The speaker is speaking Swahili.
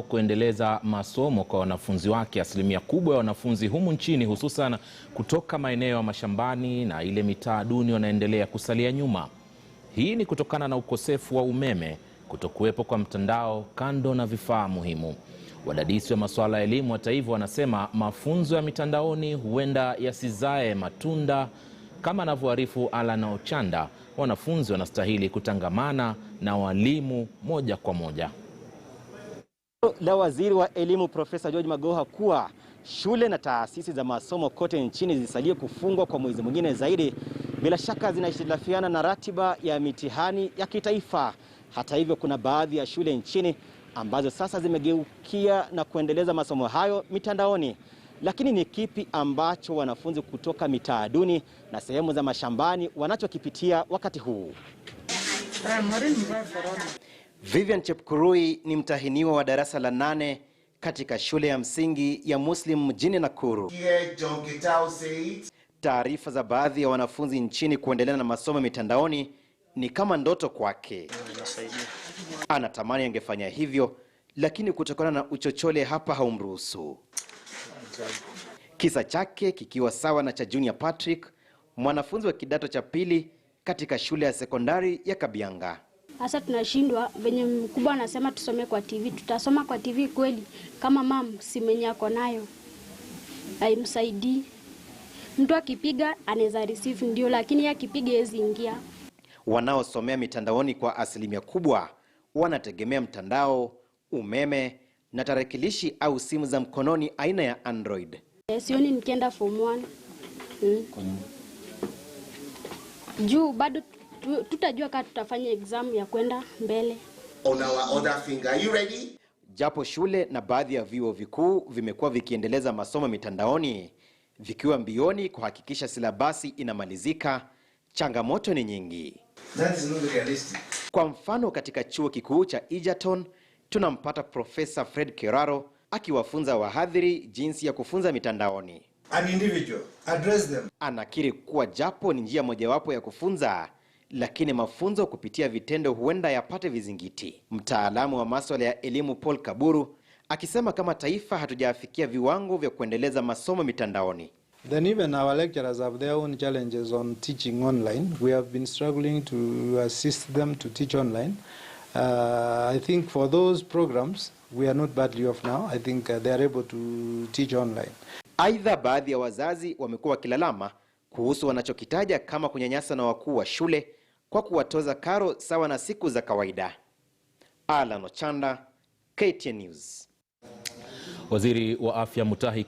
Kuendeleza masomo kwa wanafunzi wake. Asilimia kubwa ya wanafunzi humu nchini, hususan kutoka maeneo ya mashambani na ile mitaa duni, wanaendelea kusalia nyuma. Hii ni kutokana na ukosefu wa umeme, kutokuwepo kwa mtandao, kando na vifaa muhimu. Wadadisi wa masuala ya elimu, hata hivyo, wanasema mafunzo ya mitandaoni huenda yasizae matunda. Kama anavyoarifu Alan Ochanda, wanafunzi wanastahili kutangamana na walimu moja kwa moja. La waziri wa elimu Profesa George Magoha kuwa shule na taasisi za masomo kote nchini zisalie kufungwa kwa mwezi mwingine zaidi, bila shaka zinahitilafiana na ratiba ya mitihani ya kitaifa. Hata hivyo, kuna baadhi ya shule nchini ambazo sasa zimegeukia na kuendeleza masomo hayo mitandaoni. Lakini ni kipi ambacho wanafunzi kutoka mitaa duni na sehemu za mashambani wanachokipitia wakati huu? Vivian Chepkurui ni mtahiniwa wa darasa la 8 katika shule ya msingi ya Muslim mjini Nakuru. Taarifa za baadhi ya wanafunzi nchini kuendelea na masomo mitandaoni ni kama ndoto kwake. Anatamani angefanya hivyo, lakini kutokana na uchochole hapa haumruhusu. Kisa chake kikiwa sawa na cha Junior Patrick, mwanafunzi wa kidato cha pili katika shule ya sekondari ya Kabianga. Sasa tunashindwa, venye mkubwa anasema tusome kwa TV, tutasoma kwa TV kweli kama mam simenye ako nayo haimsaidii. Mtu akipiga anaweza receive ndio, lakini yeye akipiga hawezi ingia. Wanaosomea mitandaoni kwa asilimia kubwa wanategemea mtandao, umeme na tarakilishi au simu za mkononi aina ya Android. Sioni nikienda form 1. Juu bado tutajua kama tutafanya exam ya kwenda mbele. On our other finger, are you ready? Japo shule na baadhi ya vyuo vikuu vimekuwa vikiendeleza masomo mitandaoni, vikiwa mbioni kuhakikisha silabasi inamalizika, changamoto ni nyingi. That is not realistic. Kwa mfano, katika chuo kikuu cha Egerton tunampata Profesa Fred Keraro akiwafunza wahadhiri jinsi ya kufunza mitandaoni. An individual, address them. Anakiri kuwa japo ni njia mojawapo ya kufunza, lakini mafunzo kupitia vitendo huenda yapate vizingiti. Mtaalamu wa masuala ya elimu Paul Kaburu akisema kama taifa hatujafikia viwango vya kuendeleza masomo mitandaoni. Then even our lecturers have their own challenges on teaching online. We have been struggling to assist them to teach online. I think for those programs we are not badly off now. I think they are able to teach online. Aidha, baadhi ya wazazi wamekuwa wakilalama kuhusu wanachokitaja kama kunyanyasa na wakuu wa shule kwa kuwatoza karo sawa na siku za kawaida. Alan Ochanda, KTN News. Waziri wa Afya Mutahi